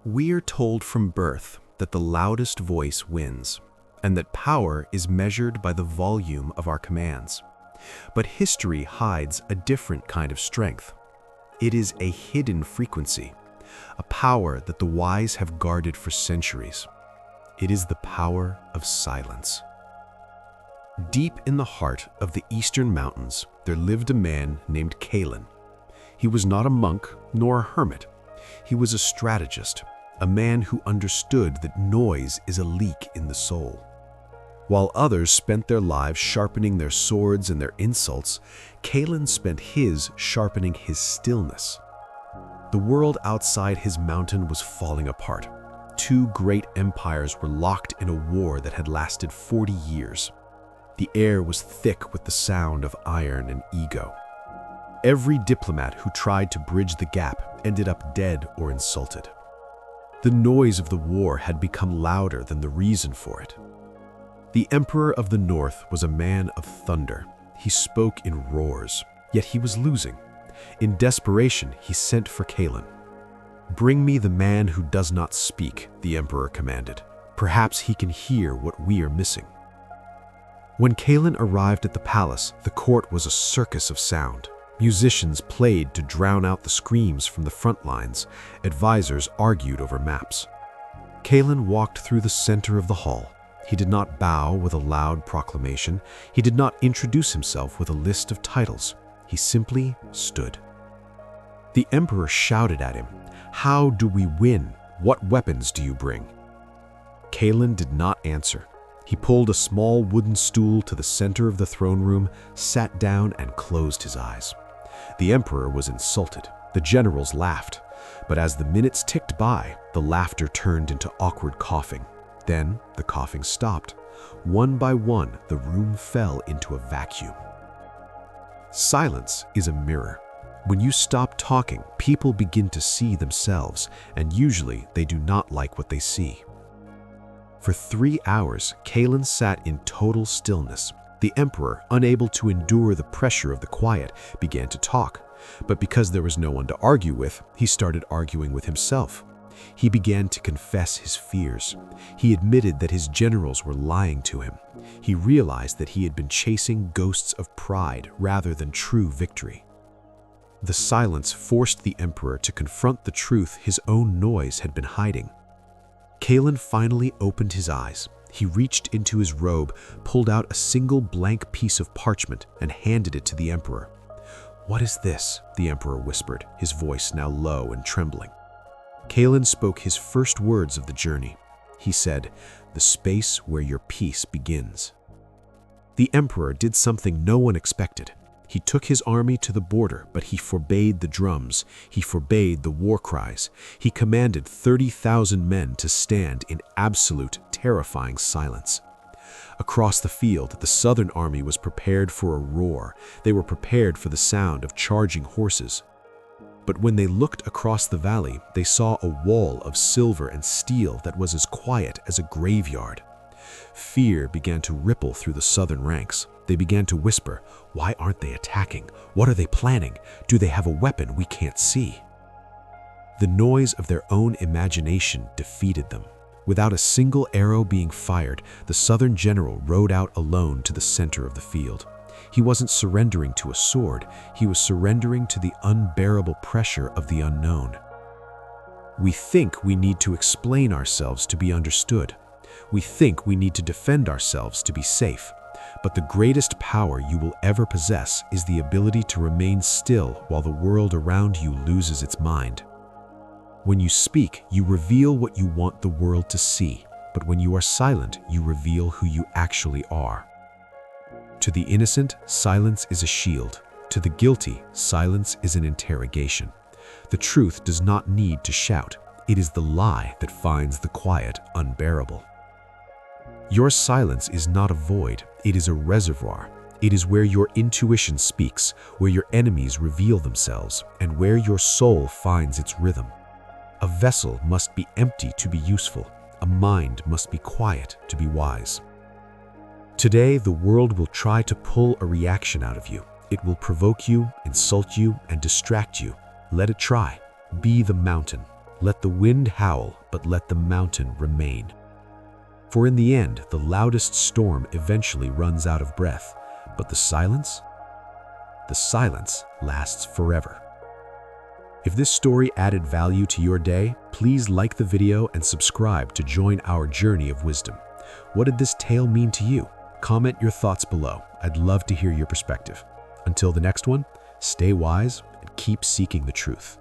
We are told from birth that the loudest voice wins, and that power is measured by the volume of our commands. But history hides a different kind of strength. It is a hidden frequency, a power that the wise have guarded for centuries. It is the power of silence. Deep in the heart of the eastern mountains, there lived a man named Kalen. He was not a monk nor a hermit. He was a strategist, a man who understood that noise is a leak in the soul. While others spent their lives sharpening their swords and their insults, Kalen spent his sharpening his stillness. The world outside his mountain was falling apart. Two great empires were locked in a war that had lasted 40 years. The air was thick with the sound of iron and ego. Every diplomat who tried to bridge the gap ended up dead or insulted. The noise of the war had become louder than the reason for it. The Emperor of the North was a man of thunder. He spoke in roars, yet he was losing. In desperation, he sent for Kalen. "Bring me the man who does not speak," the Emperor commanded. "Perhaps he can hear what we are missing." When Kalen arrived at the palace, the court was a circus of sound. Musicians played to drown out the screams from the front lines. Advisors argued over maps. Kalen walked through the center of the hall. He did not bow with a loud proclamation. He did not introduce himself with a list of titles. He simply stood. The emperor shouted at him, "How do we win? What weapons do you bring?" Kalen did not answer. He pulled a small wooden stool to the center of the throne room, sat down, and closed his eyes. The emperor was insulted. The generals laughed. But as the minutes ticked by, the laughter turned into awkward coughing. Then the coughing stopped. One by one, the room fell into a vacuum. Silence is a mirror. When you stop talking, people begin to see themselves, and usually they do not like what they see. For 3 hours, Kalen sat in total stillness. The emperor, unable to endure the pressure of the quiet, began to talk. But because there was no one to argue with, he started arguing with himself. He began to confess his fears. He admitted that his generals were lying to him. He realized that he had been chasing ghosts of pride rather than true victory. The silence forced the emperor to confront the truth his own noise had been hiding. Kalen finally opened his eyes. He reached into his robe, pulled out a single blank piece of parchment, and handed it to the emperor. "What is this?" the emperor whispered, his voice now low and trembling. Kalen spoke his first words of the journey. He said, "The space where your peace begins." The emperor did something no one expected. He took his army to the border, but he forbade the drums. He forbade the war cries. He commanded 30,000 men to stand in absolute, terrifying silence. Across the field, the southern army was prepared for a roar. They were prepared for the sound of charging horses. But when they looked across the valley, they saw a wall of silver and steel that was as quiet as a graveyard. Fear began to ripple through the southern ranks. They began to whisper, "Why aren't they attacking? What are they planning? Do they have a weapon we can't see?" The noise of their own imagination defeated them. Without a single arrow being fired, the southern general rode out alone to the center of the field. He wasn't surrendering to a sword. He was surrendering to the unbearable pressure of the unknown. We think we need to explain ourselves to be understood. We think we need to defend ourselves to be safe. But the greatest power you will ever possess is the ability to remain still while the world around you loses its mind. When you speak, you reveal what you want the world to see. But when you are silent, you reveal who you actually are. To the innocent, silence is a shield. To the guilty, silence is an interrogation. The truth does not need to shout. It is the lie that finds the quiet unbearable. Your silence is not a void, it is a reservoir. It is where your intuition speaks, where your enemies reveal themselves, and where your soul finds its rhythm. A vessel must be empty to be useful. A mind must be quiet to be wise. Today, the world will try to pull a reaction out of you. It will provoke you, insult you, and distract you. Let it try. Be the mountain. Let the wind howl, but let the mountain remain. For in the end, the loudest storm eventually runs out of breath, but the silence lasts forever. If this story added value to your day, please like the video and subscribe to join our journey of wisdom. What did this tale mean to you? Comment your thoughts below. I'd love to hear your perspective. Until the next one, stay wise and keep seeking the truth.